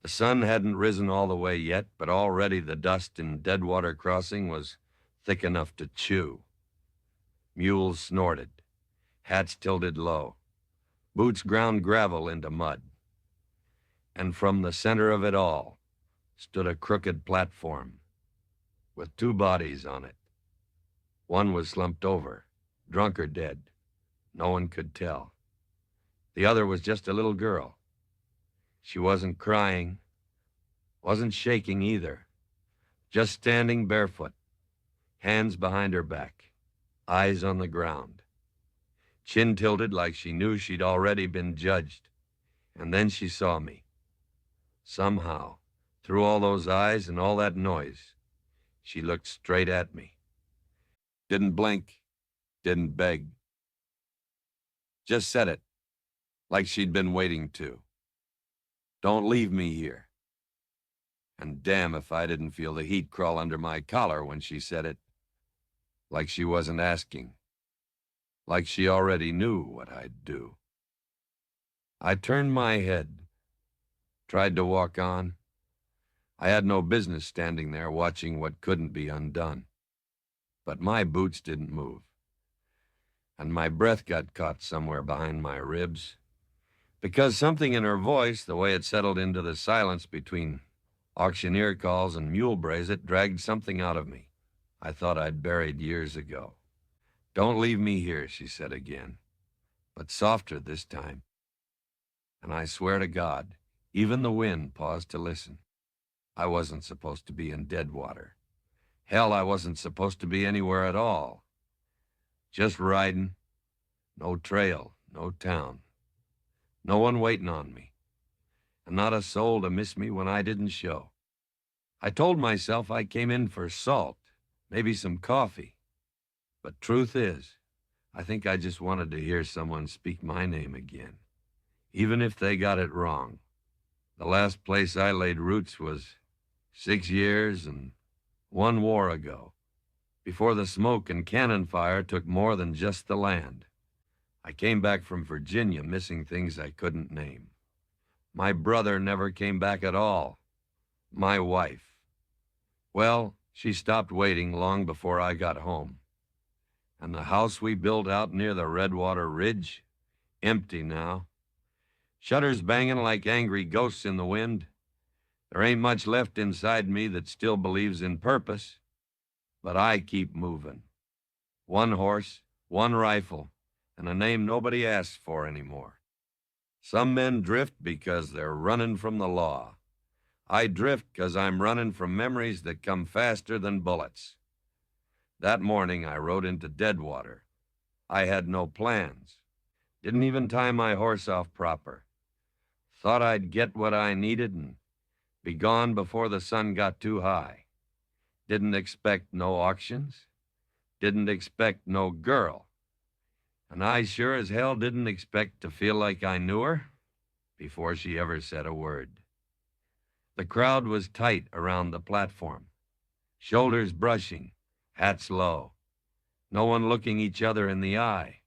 The sun hadn't risen all the way yet, but already the dust in Deadwater Crossing was thick enough to chew. Mules snorted, hats tilted low, boots ground gravel into mud. And from the center of it all stood a crooked platform with two bodies on it. One was slumped over, drunk or dead. No one could tell. The other was just a little girl. She wasn't crying, wasn't shaking either, just standing barefoot, hands behind her back, eyes on the ground, chin tilted like she knew she'd already been judged. And then she saw me. Somehow, through all those eyes and all that noise, she looked straight at me. Didn't blink, didn't beg. Just said it, like she'd been waiting to. Don't leave me here. And damn if I didn't feel the heat crawl under my collar when she said it. Like she wasn't asking. Like she already knew what I'd do. I turned my head, tried to walk on. I had no business standing there watching what couldn't be undone. But my boots didn't move. And my breath got caught somewhere behind my ribs. Because something in her voice, the way it settled into the silence between auctioneer calls and mule brays, it dragged something out of me I thought I'd buried years ago. Don't leave me here, she said again, but softer this time. And I swear to God, even the wind paused to listen. I wasn't supposed to be in Deadwater. Hell, I wasn't supposed to be anywhere at all. Just riding, no trail, no town. No one waiting on me, and not a soul to miss me when I didn't show. I told myself I came in for salt, maybe some coffee. But truth is, I think I just wanted to hear someone speak my name again, even if they got it wrong. The last place I laid roots was 6 years and 1 war ago, before the smoke and cannon fire took more than just the land. I came back from Virginia missing things I couldn't name. My brother never came back at all. My wife. Well, she stopped waiting long before I got home. And the house we built out near the Redwater Ridge, empty now. Shutters banging like angry ghosts in the wind. There ain't much left inside me that still believes in purpose, but I keep moving. 1 horse, 1 rifle, and a name nobody asks for anymore. Some men drift because they're running from the law. I drift because I'm running from memories that come faster than bullets. That morning I rode into Deadwater. I had no plans. Didn't even tie my horse off proper. Thought I'd get what I needed and be gone before the sun got too high. Didn't expect no auctions. Didn't expect no girl. And I sure as hell didn't expect to feel like I knew her before she ever said a word. The crowd was tight around the platform, shoulders brushing, hats low, no one looking each other in the eye,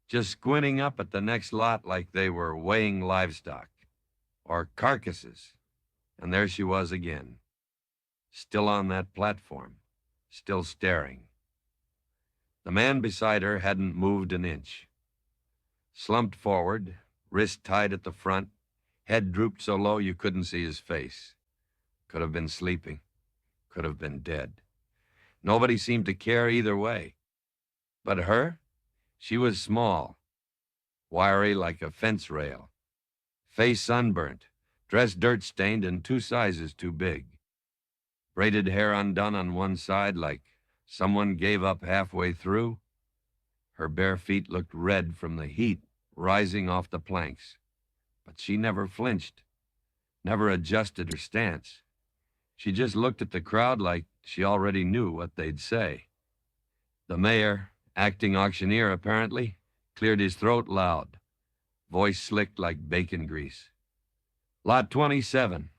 just squinting up at the next lot like they were weighing livestock or carcasses. And there she was again, still on that platform, still staring. The man beside her hadn't moved an inch. Slumped forward, wrist tied at the front, head drooped so low you couldn't see his face. Could have been sleeping, could have been dead. Nobody seemed to care either way. But her? She was small, wiry like a fence rail, face sunburnt, dress dirt-stained and 2 sizes too big. Braided hair undone on one side like someone gave up halfway through. Her bare feet looked red from the heat rising off the planks. But she never flinched, never adjusted her stance. She just looked at the crowd like she already knew what they'd say. The mayor, acting auctioneer apparently, cleared his throat loud, voice slicked like bacon grease. Lot 27,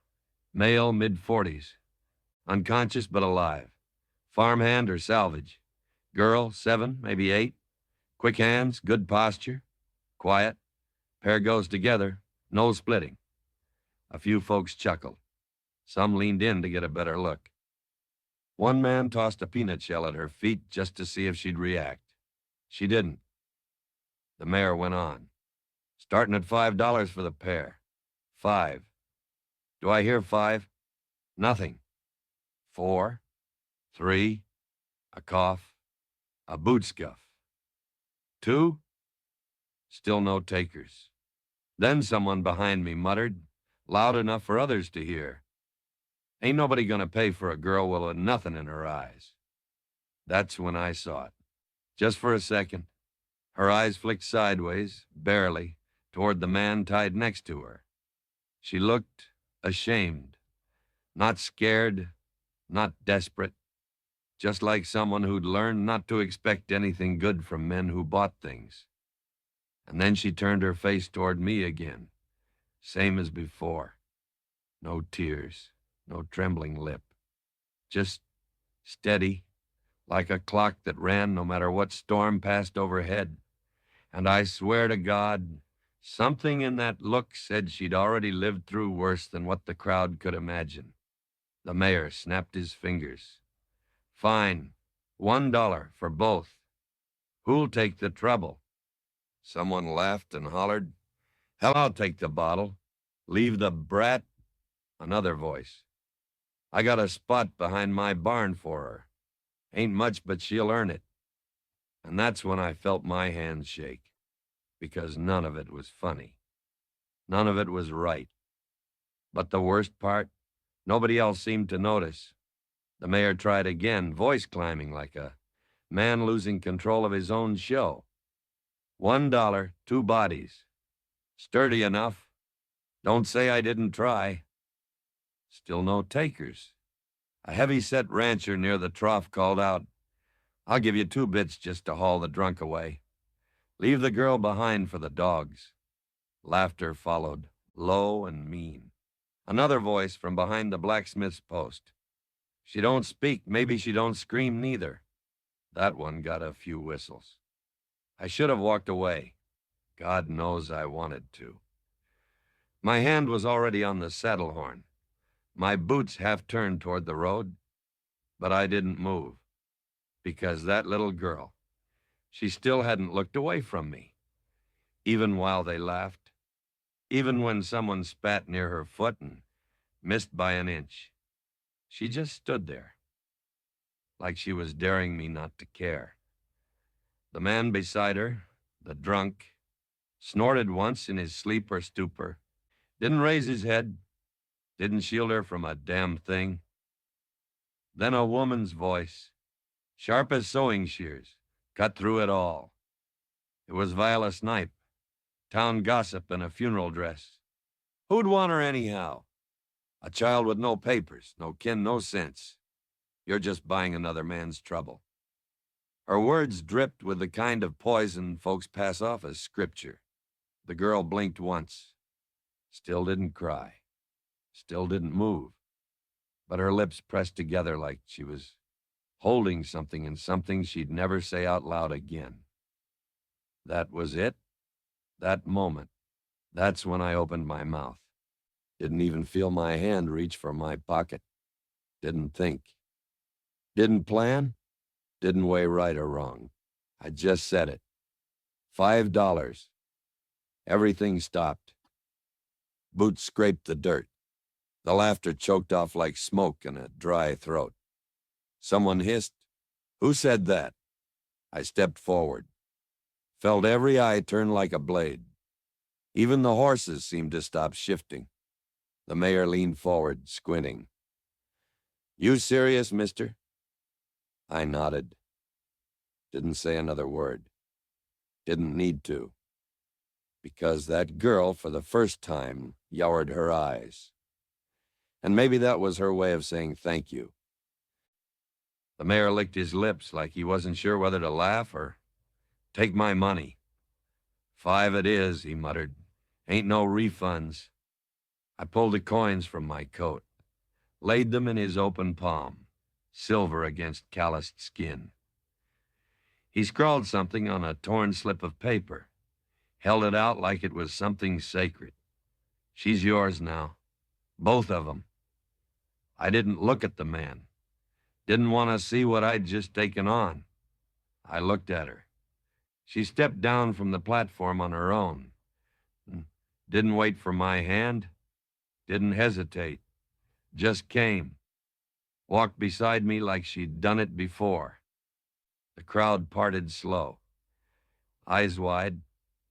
male, mid-40s, unconscious but alive. Farmhand or salvage. Girl, 7, maybe 8. Quick hands, good posture. Quiet. Pair goes together, no splitting. A few folks chuckled. Some leaned in to get a better look. One man tossed a peanut shell at her feet just to see if she'd react. She didn't. The mayor went on. Starting at $5 for the pair. 5. Do I hear 5? Nothing. 4. 3. A cough. A boot scuff. 2. Still no takers. Then someone behind me muttered, loud enough for others to hear, "Ain't nobody gonna pay for a girl with nothing in her eyes." That's when I saw it. Just for a second, her eyes flicked sideways, barely, toward the man tied next to her. She looked ashamed, not scared, not desperate, just like someone who'd learned not to expect anything good from men who bought things. And then she turned her face toward me again, same as before. No tears, no trembling lip. Just steady, like a clock that ran no matter what storm passed overhead. And I swear to God, something in that look said she'd already lived through worse than what the crowd could imagine. The mayor snapped his fingers. "Fine. $1 for both. Who'll take the trouble?" Someone laughed and hollered, "Hell, I'll take the bottle. Leave the brat." Another voice, "I got a spot behind my barn for her. Ain't much, but she'll earn it." And that's when I felt my hands shake, because none of it was funny. None of it was right. But the worst part, nobody else seemed to notice. The mayor tried again, voice climbing like a man losing control of his own show. $1, 2 bodies. Sturdy enough. Don't say I didn't try. Still no takers. A heavy-set rancher near the trough called out, "I'll give you 2 bits just to haul the drunk away. Leave the girl behind for the dogs." Laughter followed, low and mean. Another voice from behind the blacksmith's post. "She don't speak, maybe she don't scream neither." That one got a few whistles. I should have walked away. God knows I wanted to. My hand was already on the saddle horn. My boots half turned toward the road, but I didn't move, because that little girl, she still hadn't looked away from me, even while they laughed, even when someone spat near her foot and missed by an inch. She just stood there, like she was daring me not to care. The man beside her, the drunk, snorted once in his sleep or stupor, didn't raise his head, didn't shield her from a damn thing. Then a woman's voice, sharp as sewing shears, cut through it all. It was Viola Snipe, town gossip in a funeral dress. Who'd want her anyhow? A child with no papers, no kin, no sense. You're just buying another man's trouble. Her words dripped with the kind of poison folks pass off as scripture. The girl blinked once. Still didn't cry. Still didn't move. But her lips pressed together like she was holding something, and something she'd never say out loud again. That was it. That moment. That's when I opened my mouth. Didn't even feel my hand reach for my pocket. Didn't think. Didn't plan. Didn't weigh right or wrong. I just said it. $5. Everything stopped. Boots scraped the dirt. The laughter choked off like smoke in a dry throat. Someone hissed, "Who said that?" I stepped forward. Felt every eye turn like a blade. Even the horses seemed to stop shifting. The mayor leaned forward, squinting. "You serious, mister?" I nodded. Didn't say another word. Didn't need to. Because that girl, for the first time, yowered her eyes. And maybe that was her way of saying thank you. The mayor licked his lips like he wasn't sure whether to laugh or take my money. "5 it is," he muttered. "Ain't no refunds." I pulled the coins from my coat, laid them in his open palm, silver against calloused skin. He scrawled something on a torn slip of paper, held it out like it was something sacred. "She's yours now. Both of them. I didn't look at the man. Didn't want to see what I'd just taken on. I looked at her. She stepped down from the platform on her own. Didn't wait for my hand. Didn't hesitate. Just came. Walked beside me like she'd done it before. The crowd parted slow. Eyes wide,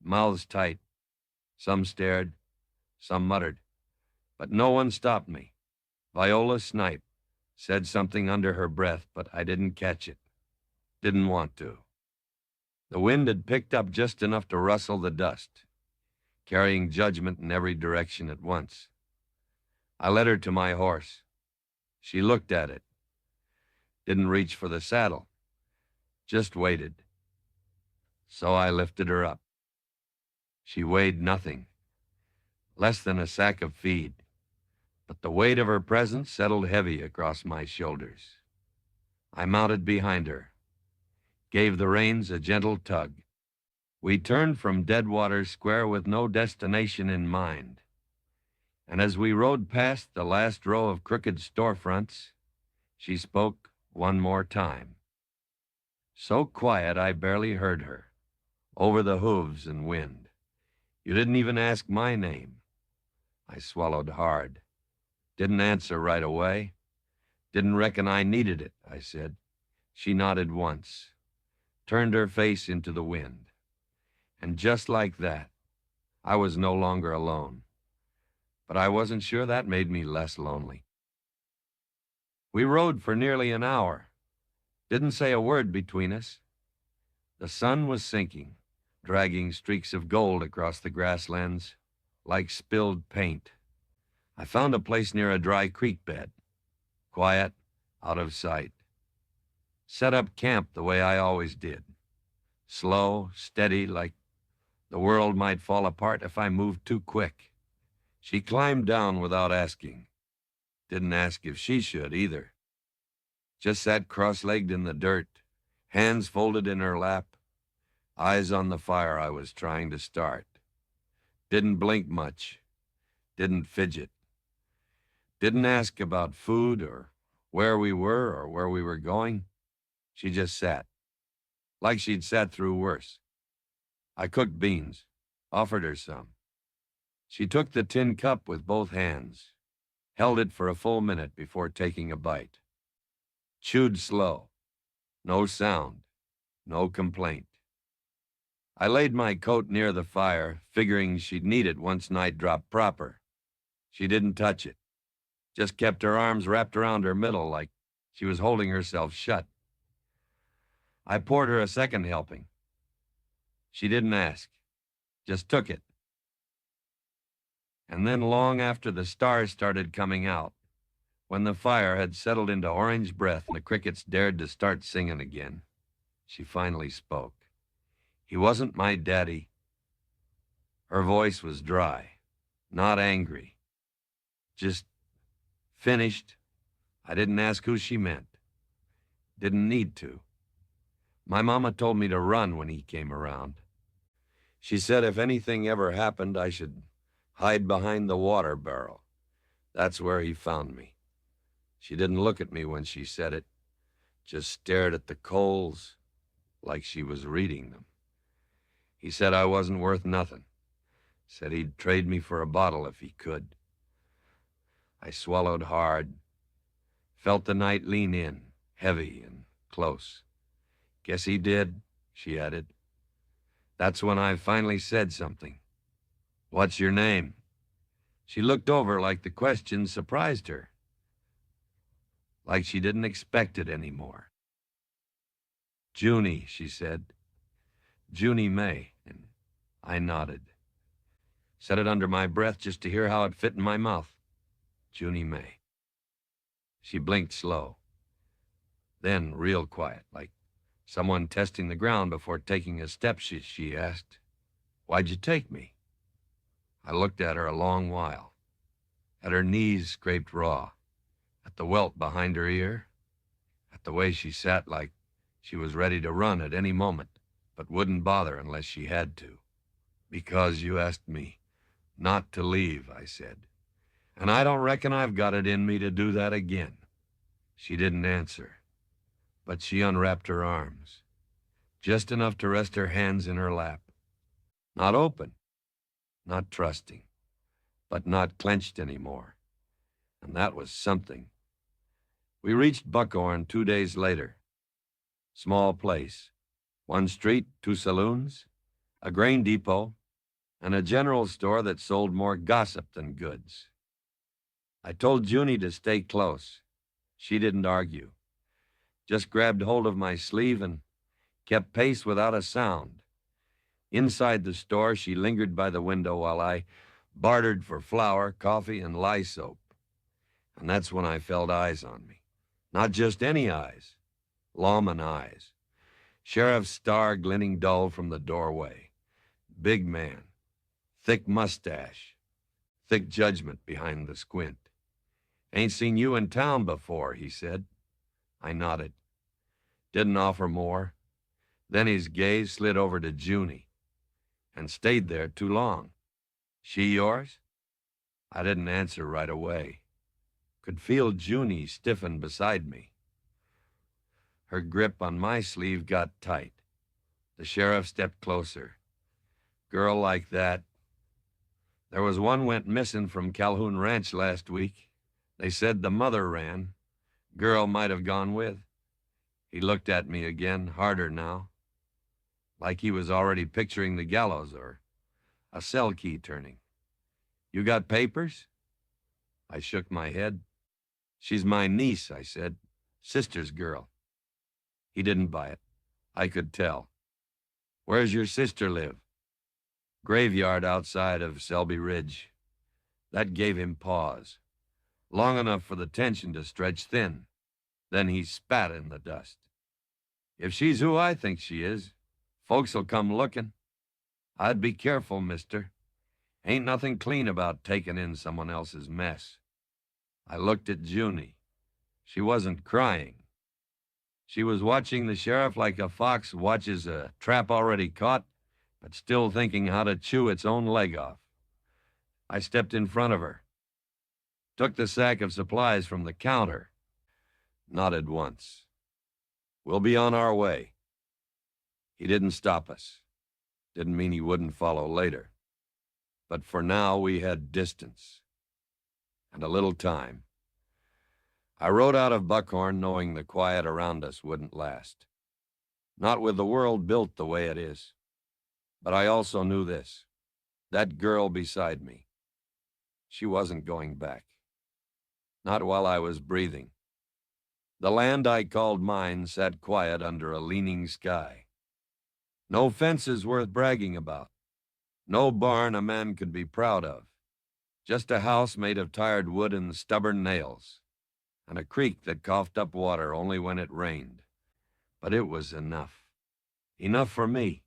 mouths tight. Some stared, some muttered. But no one stopped me. Viola Snipe said something under her breath, but I didn't catch it. Didn't want to. The wind had picked up just enough to rustle the dust, carrying judgment in every direction at once. I led her to my horse. She looked at it. Didn't reach for the saddle. Just waited. So I lifted her up. She weighed nothing. Less than a sack of feed. But the weight of her presence settled heavy across my shoulders. I mounted behind her, gave the reins a gentle tug. We turned from Deadwater Square with no destination in mind. And as we rode past the last row of crooked storefronts, she spoke one more time. So quiet I barely heard her, over the hooves and wind. You didn't even ask my name. I swallowed hard. Didn't answer right away. Didn't reckon I needed it, I said. She nodded once, turned her face into the wind. And just like that, I was no longer alone. But I wasn't sure that made me less lonely. We rode for nearly an hour. Didn't say a word between us. The sun was sinking, dragging streaks of gold across the grasslands like spilled paint. I found a place near a dry creek bed, quiet, out of sight. Set up camp the way I always did. Slow, steady, like the world might fall apart if I moved too quick. She climbed down without asking. Didn't ask if she should either. Just sat cross-legged in the dirt, hands folded in her lap, eyes on the fire I was trying to start. Didn't blink much. Didn't fidget. Didn't ask about food or where we were or where we were going. She just sat, like she'd sat through worse. I cooked beans, offered her some. She took the tin cup with both hands, held it for a full minute before taking a bite. Chewed slow, no sound, no complaint. I laid my coat near the fire, figuring she'd need it once night dropped proper. She didn't touch it, just kept her arms wrapped around her middle like she was holding herself shut. I poured her a second helping. She didn't ask, just took it. And then long after the stars started coming out, when the fire had settled into orange breath and the crickets dared to start singing again, she finally spoke. He wasn't my daddy. Her voice was dry, not angry. Just finished. I didn't ask who she meant. Didn't need to. My mama told me to run when he came around. She said if anything ever happened, I should hide behind the water barrel. That's where he found me. She didn't look at me when she said it, just stared at the coals like she was reading them. He said I wasn't worth nothing. Said he'd trade me for a bottle if he could. I swallowed hard, felt the night lean in, heavy and close. Guess he did, she added. That's when I finally said something. What's your name? She looked over like the question surprised her, like she didn't expect it anymore. Junie, she said. Junie May, and I nodded. Said it under my breath just to hear how it fit in my mouth. Junie May. She blinked slow. Then real quiet, like someone testing the ground before taking a step, she asked, "Why'd you take me?" I looked at her a long while, at her knees scraped raw, at the welt behind her ear, at the way she sat like she was ready to run at any moment, but wouldn't bother unless she had to. "Because you asked me not to leave," I said. And I don't reckon I've got it in me to do that again." She didn't answer, but she unwrapped her arms, just enough to rest her hands in her lap. Not open, not trusting, but not clenched anymore. And that was something. We reached Buckhorn 2 days later. Small place. One street, 2 saloons, a grain depot, and a general store that sold more gossip than goods. I told Junie to stay close. She didn't argue, just grabbed hold of my sleeve and kept pace without a sound. Inside the store, she lingered by the window while I bartered for flour, coffee, and lye soap. And that's when I felt eyes on me. Not just any eyes, lawman eyes. Sheriff's star glinting dull from the doorway. Big man, thick mustache, thick judgment behind the squint. "Ain't seen you in town before," he said. I nodded. Didn't offer more. Then his gaze slid over to Junie and stayed there too long. "She yours?" I didn't answer right away. Could feel Junie stiffen beside me. Her grip on my sleeve got tight. The sheriff stepped closer. "Girl like that. There was one went missing from Calhoun Ranch last week. They said the mother ran. Girl might have gone with." He looked at me again, harder now, like he was already picturing the gallows or a cell key turning. "You got papers?" I shook my head. "She's my niece," I said. "Sister's girl." He didn't buy it. I could tell. "Where's your sister live?" "Graveyard outside of Selby Ridge." That gave him pause, long enough for the tension to stretch thin. Then he spat in the dust. "If she's who I think she is, folks'll come looking. I'd be careful, mister. Ain't nothing clean about taking in someone else's mess." I looked at Junie. She wasn't crying. She was watching the sheriff like a fox watches a trap already caught, but still thinking how to chew its own leg off. I stepped in front of her, took the sack of supplies from the counter, nodded once. "We'll be on our way." He didn't stop us. Didn't mean he wouldn't follow later. But for now, we had distance and a little time. I rode out of Buckhorn knowing the quiet around us wouldn't last. Not with the world built the way it is. But I also knew this. That girl beside me, she wasn't going back. Not while I was breathing. The land I called mine sat quiet under a leaning sky. No fences worth bragging about. No barn a man could be proud of. Just a house made of tired wood and stubborn nails. And a creek that coughed up water only when it rained. But it was enough. Enough for me.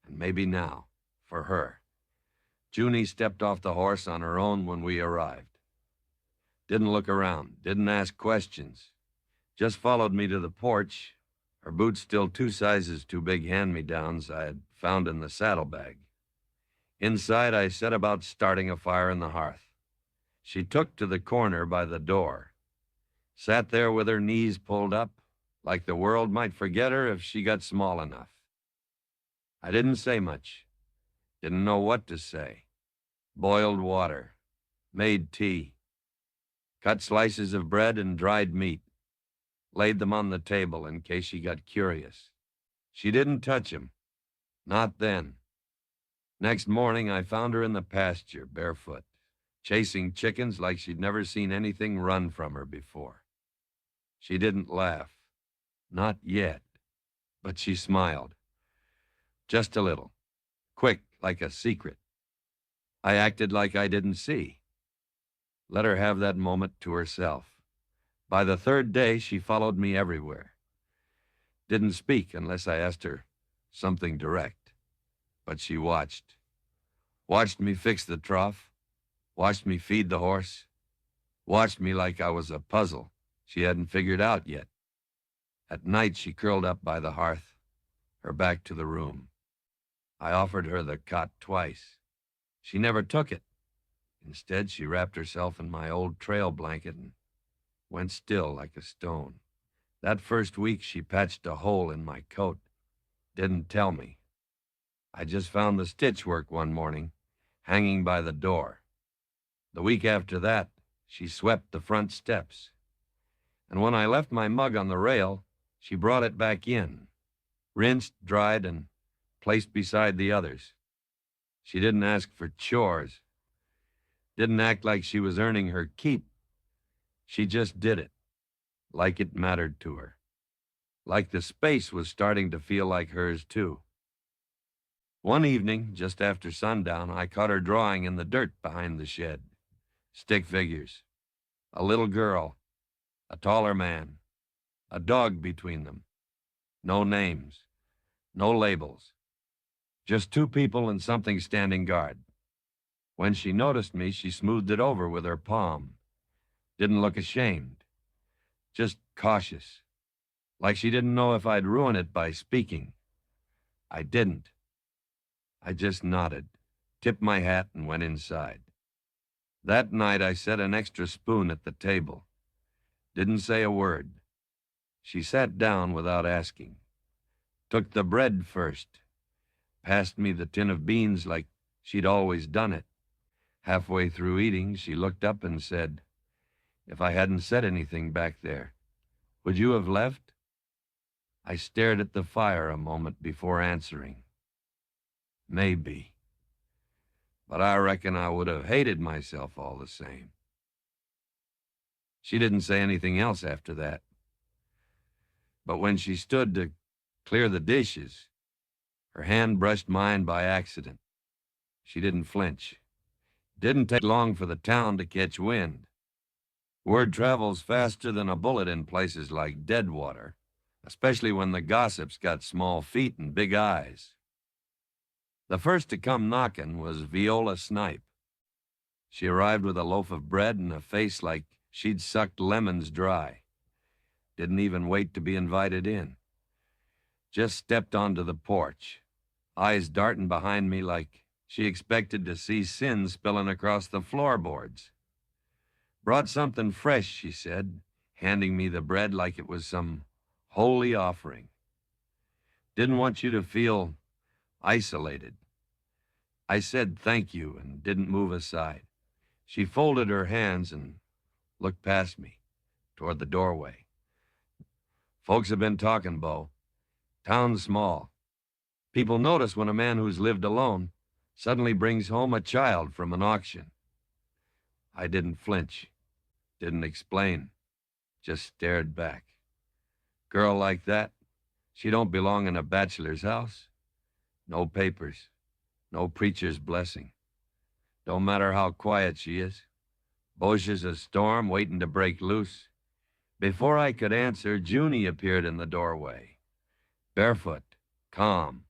And maybe now, for her. Junie stepped off the horse on her own when we arrived. Didn't look around, didn't ask questions. Just followed me to the porch, her boots still 2 sizes too big hand-me-downs I had found in the saddlebag. Inside, I set about starting a fire in the hearth. She took to the corner by the door. Sat there with her knees pulled up, like the world might forget her if she got small enough. I didn't say much. Didn't know what to say. Boiled water. Made tea. Cut slices of bread and dried meat. Laid them on the table in case she got curious. She didn't touch 'em. Not then. Next morning, I found her in the pasture, barefoot, chasing chickens like she'd never seen anything run from her before. She didn't laugh. Not yet. But she smiled. Just a little. Quick, like a secret. I acted like I didn't see. Let her have that moment to herself. By the 3rd day, she followed me everywhere. Didn't speak unless I asked her something direct. But she watched. Watched me fix the trough. Watched me feed the horse. Watched me like I was a puzzle she hadn't figured out yet. At night, she curled up by the hearth, her back to the room. I offered her the cot twice. She never took it. Instead, she wrapped herself in my old trail blanket and went still like a stone. That first week, she patched a hole in my coat. Didn't tell me. I just found the stitch work one morning, hanging by the door. The week after that, she swept the front steps. And when I left my mug on the rail, she brought it back in, rinsed, dried, and placed beside the others. She didn't ask for chores, didn't act like she was earning her keep. She just did it, like it mattered to her, like the space was starting to feel like hers too. One evening, just after sundown, I caught her drawing in the dirt behind the shed. Stick figures, a little girl, a taller man, a dog between them. No names, no labels, just two people and something standing guard. When she noticed me, she smoothed it over with her palm. Didn't look ashamed, just cautious, like she didn't know if I'd ruin it by speaking. I didn't. I just nodded, tipped my hat, and went inside. That night, I set an extra spoon at the table. Didn't say a word. She sat down without asking. Took the bread first. Passed me the tin of beans like she'd always done it. Halfway through eating, she looked up and said, "If I hadn't said anything back there, would you have left?" I stared at the fire a moment before answering. Maybe. But I reckon I would have hated myself all the same. She didn't say anything else after that. But when she stood to clear the dishes, her hand brushed mine by accident. She didn't flinch. Didn't take long for the town to catch wind. Word travels faster than a bullet in places like Deadwater, especially when the gossips got small feet and big eyes. The first to come knocking was Viola Snipe. She arrived with a loaf of bread and a face like she'd sucked lemons dry. Didn't even wait to be invited in. Just stepped onto the porch, eyes darting behind me like she expected to see sin spilling across the floorboards. "Brought something fresh," she said, handing me the bread like it was some holy offering. "Didn't want you to feel isolated." I said thank you and didn't move aside. She folded her hands and looked past me, toward the doorway. "Folks have been talking, Bo. Town's small. People notice when a man who's lived alone suddenly brings home a child from an auction." I didn't flinch, didn't explain, just stared back. Girl like that, she don't belong in a bachelor's house. No papers, no preacher's blessing. Don't matter how quiet she is. Bushes a storm waiting to break loose. Before I could answer, Junie appeared in the doorway. Barefoot, calm,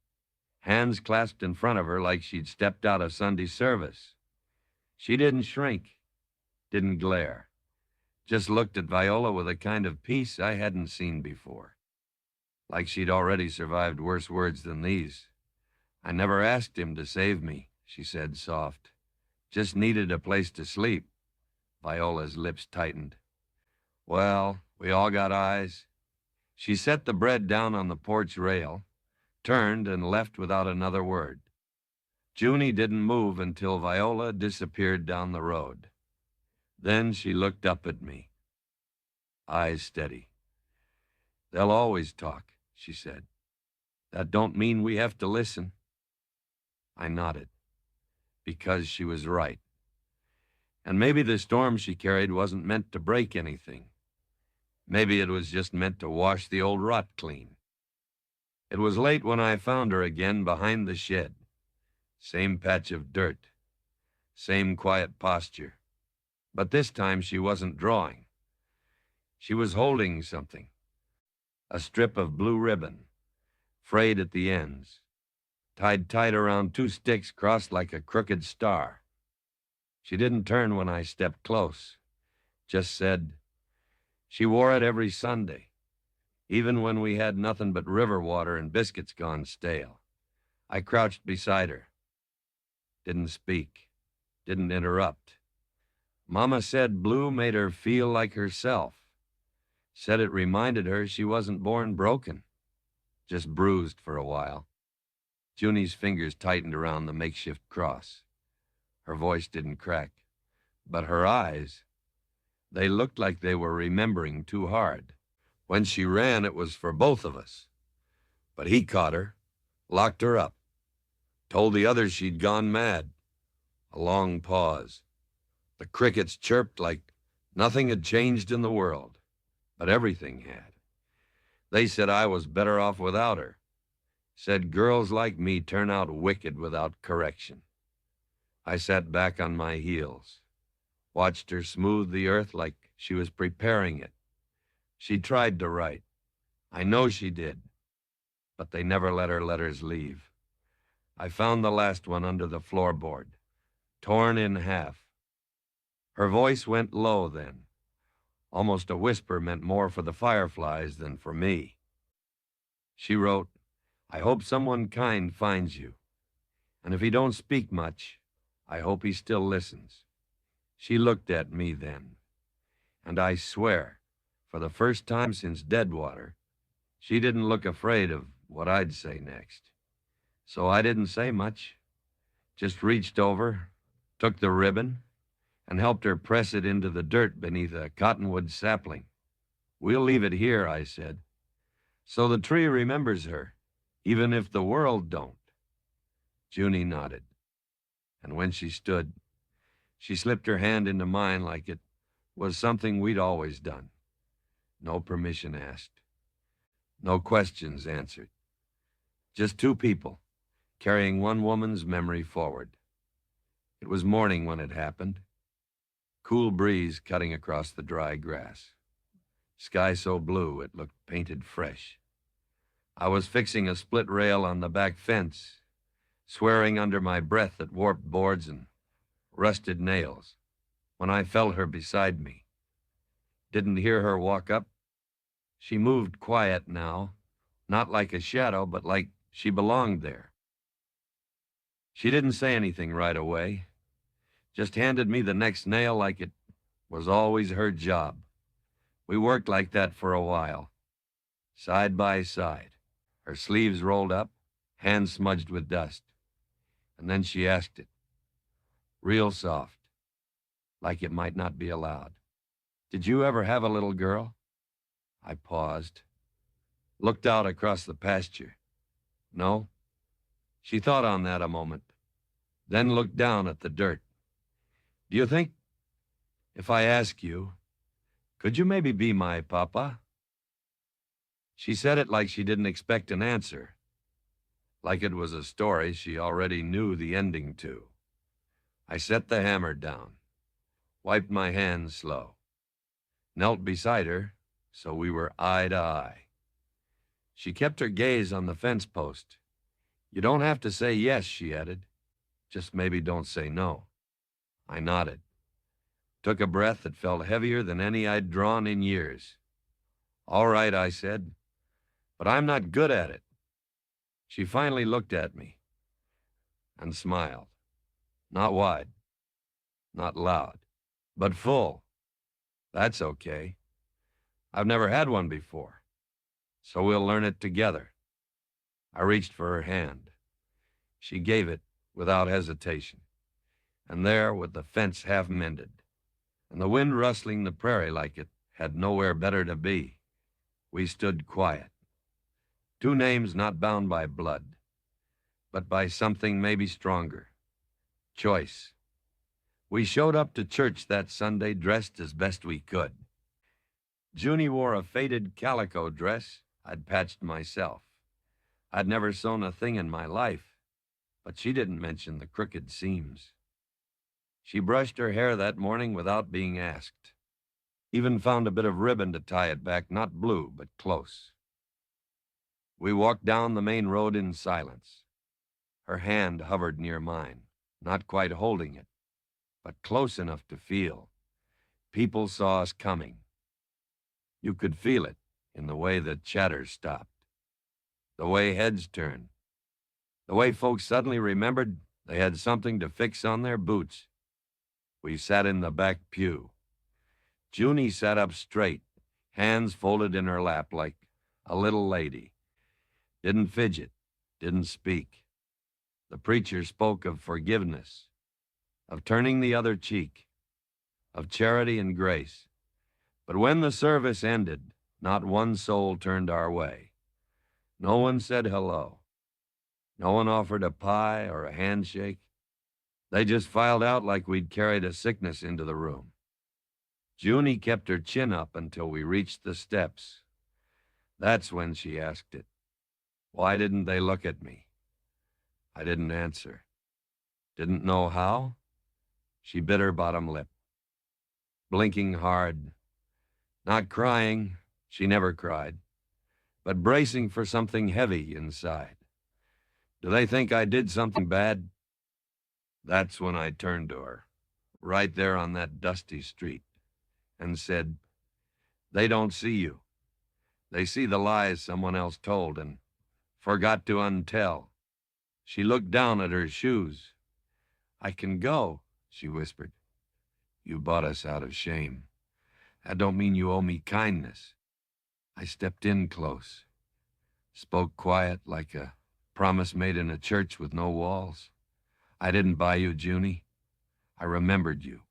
hands clasped in front of her like she'd stepped out of Sunday service. She didn't shrink, didn't glare. Just looked at Viola with a kind of peace I hadn't seen before. Like she'd already survived worse words than these. "I never asked him to save me," she said soft. "Just needed a place to sleep." Viola's lips tightened. "Well, we all got eyes." She set the bread down on the porch rail, turned and left without another word. Junie didn't move until Viola disappeared down the road. Then she looked up at me, eyes steady. "They'll always talk," she said. "That don't mean we have to listen." I nodded, because she was right. And maybe the storm she carried wasn't meant to break anything. Maybe it was just meant to wash the old rot clean. It was late when I found her again behind the shed. Same patch of dirt, same quiet posture. But this time she wasn't drawing. She was holding something, a strip of blue ribbon, frayed at the ends, tied tight around two sticks crossed like a crooked star. She didn't turn when I stepped close, just said, "She wore it every Sunday, even when we had nothing but river water and biscuits gone stale." I crouched beside her. Didn't speak, didn't interrupt. Mama said blue made her feel like herself. Said it reminded her she wasn't born broken, just bruised for a while. Junie's fingers tightened around the makeshift cross. Her voice didn't crack, but her eyes, they looked like they were remembering too hard. When she ran, it was for both of us. But he caught her, locked her up, told the others she'd gone mad. A long pause. The crickets chirped like nothing had changed in the world, but everything had. They said I was better off without her. Said girls like me turn out wicked without correction. I sat back on my heels, watched her smooth the earth like she was preparing it. She tried to write. I know she did, but they never let her letters leave. I found the last one under the floorboard, torn in half. Her voice went low then. Almost a whisper meant more for the fireflies than for me. She wrote, I hope someone kind finds you. And if he don't speak much, I hope he still listens. She looked at me then. And I swear, for the first time since Deadwater, she didn't look afraid of what I'd say next. So I didn't say much. Just reached over, took the ribbon, and helped her press it into the dirt beneath a cottonwood sapling. We'll leave it here, I said, so the tree remembers her, even if the world don't. Junie nodded, and when she stood, she slipped her hand into mine like it was something we'd always done. No permission asked, no questions answered. Just two people, carrying one woman's memory forward. It was morning when it happened. Cool breeze cutting across the dry grass. Sky so blue it looked painted fresh. I was fixing a split rail on the back fence, swearing under my breath at warped boards and rusted nails, when I felt her beside me. Didn't hear her walk up. She moved quiet now, not like a shadow, but like she belonged there. She didn't say anything right away, just handed me the next nail like it was always her job. We worked like that for a while, side by side, her sleeves rolled up, hands smudged with dust. And then she asked it, real soft, like it might not be allowed. Did you ever have a little girl? I paused, looked out across the pasture. No? She thought on that a moment, then looked down at the dirt. Do you think, if I ask you, could you maybe be my papa? She said it like she didn't expect an answer, like it was a story she already knew the ending to. I set the hammer down, wiped my hands slow, knelt beside her so we were eye to eye. She kept her gaze on the fence post. You don't have to say yes, she added. Just maybe don't say no. I nodded. Took a breath that felt heavier than any I'd drawn in years. All right, I said, but I'm not good at it. She finally looked at me and smiled. Not wide, not loud, but full. That's okay. I've never had one before, so we'll learn it together. I reached for her hand. She gave it without hesitation. And there, with the fence half mended, and the wind rustling the prairie like it had nowhere better to be, we stood quiet. Two names not bound by blood, but by something maybe stronger. Choice. We showed up to church that Sunday dressed as best we could. Junie wore a faded calico dress I'd patched myself. I'd never sewn a thing in my life, but she didn't mention the crooked seams. She brushed her hair that morning without being asked. Even found a bit of ribbon to tie it back, not blue, but close. We walked down the main road in silence. Her hand hovered near mine, not quite holding it, but close enough to feel. People saw us coming. You could feel it in the way the chatter stopped, the way heads turned, the way folks suddenly remembered they had something to fix on their boots. We sat in the back pew. Junie sat up straight, hands folded in her lap like a little lady. Didn't fidget, didn't speak. The preacher spoke of forgiveness, of turning the other cheek, of charity and grace. But when the service ended, not one soul turned our way. No one said hello. No one offered a pie or a handshake. They just filed out like we'd carried a sickness into the room. Junie kept her chin up until we reached the steps. That's when she asked it. Why didn't they look at me? I didn't answer. Didn't know how? She bit her bottom lip. Blinking hard. Not crying, she never cried, but bracing for something heavy inside. Do they think I did something bad? That's when I turned to her, right there on that dusty street, and said, they don't see you. They see the lies someone else told and forgot to untell. She looked down at her shoes. I can go, she whispered. You bought us out of shame. That don't mean you owe me kindness. I stepped in close, spoke quiet like a promise made in a church with no walls. I didn't buy you, Junie. I remembered you.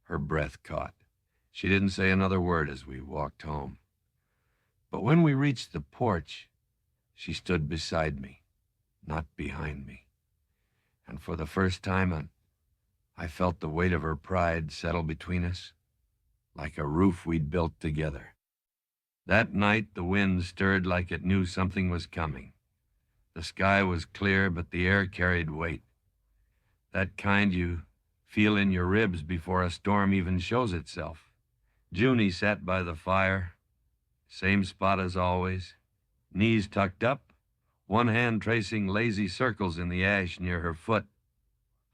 Her breath caught. She didn't say another word as we walked home. But when we reached the porch, she stood beside me, not behind me. And for the first time, I felt the weight of her pride settle between us, like a roof we'd built together. That night, the wind stirred like it knew something was coming. The sky was clear, but the air carried weight. That kind you feel in your ribs before a storm even shows itself. Junie sat by the fire, same spot as always, knees tucked up, one hand tracing lazy circles in the ash near her foot.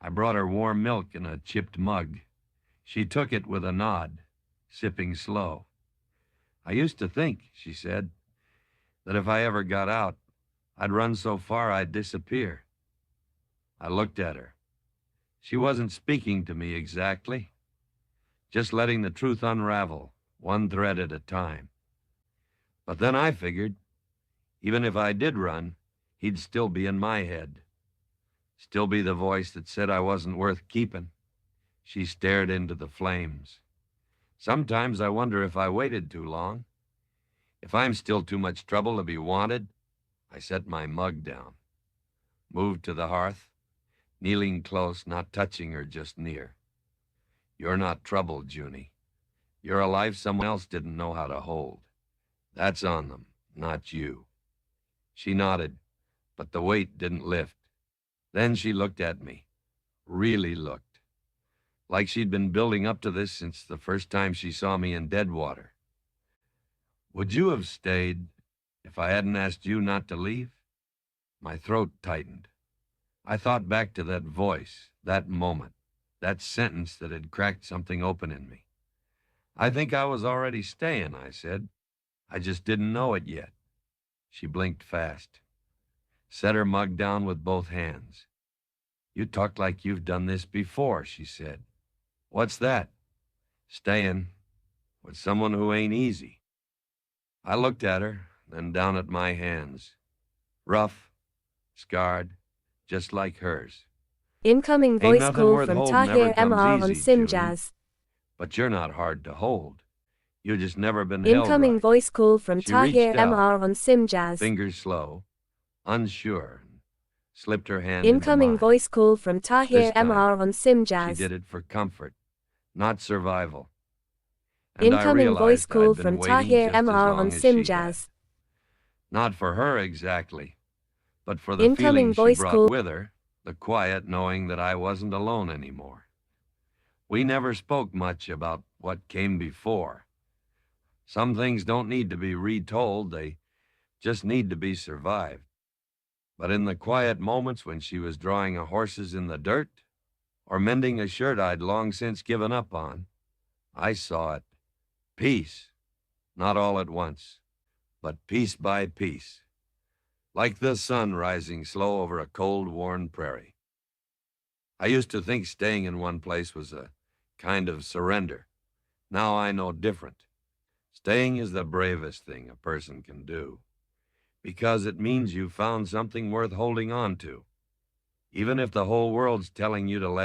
I brought her warm milk in a chipped mug. She took it with a nod, sipping slow. I used to think, she said, that if I ever got out, I'd run so far I'd disappear. I looked at her. She wasn't speaking to me exactly, just letting the truth unravel, one thread at a time. But then I figured, even if I did run, he'd still be in my head, still be the voice that said I wasn't worth keeping. She stared into the flames. Sometimes I wonder if I waited too long. If I'm still too much trouble to be wanted, I set my mug down, moved to the hearth, kneeling close, not touching her, just near. You're not trouble, Junie. You're a life someone else didn't know how to hold. That's on them, not you. She nodded, but the weight didn't lift. Then she looked at me, really looked, like she'd been building up to this since the first time she saw me in Deadwater. Would you have stayed if I hadn't asked you not to leave? My throat tightened. I thought back to that voice, that moment, that sentence that had cracked something open in me. I think I was already staying, I said. I just didn't know it yet. She blinked fast, set her mug down with both hands. You talk like you've done this before, she said. What's that? Staying with someone who ain't easy. I looked at her, then down at my hands. Rough, scarred, just like hers. Incoming Ain't voice nothing call worth from holding Tahir ever comes MR on easy, Sim Junie. Jazz. But you're not hard to hold. You just never been Incoming held right. voice call from She Tahir reached out, MR on Sim Jazz. fingers slow, unsure, and slipped her hand into Incoming mine. voice call from Tahir This time, MR on Sim She Jazz. did it for comfort, not survival. And I Incoming voice realized call I'd been from waiting Tahir just as MR on long as Sim she Jazz. had. Not for her exactly, but for the Incoming feeling she voice brought call. with her, the quiet knowing that I wasn't alone anymore. We never spoke much about what came before. Some things don't need to be retold, they just need to be survived. But in the quiet moments when she was drawing horses in the dirt or mending a shirt I'd long since given up on, I saw it. Peace, not all at once, but piece by piece, like the sun rising slow over a cold, worn prairie. I used to think staying in one place was a kind of surrender. Now I know different. Staying is the bravest thing a person can do, because it means you found something worth holding on to, even if the whole world's telling you to let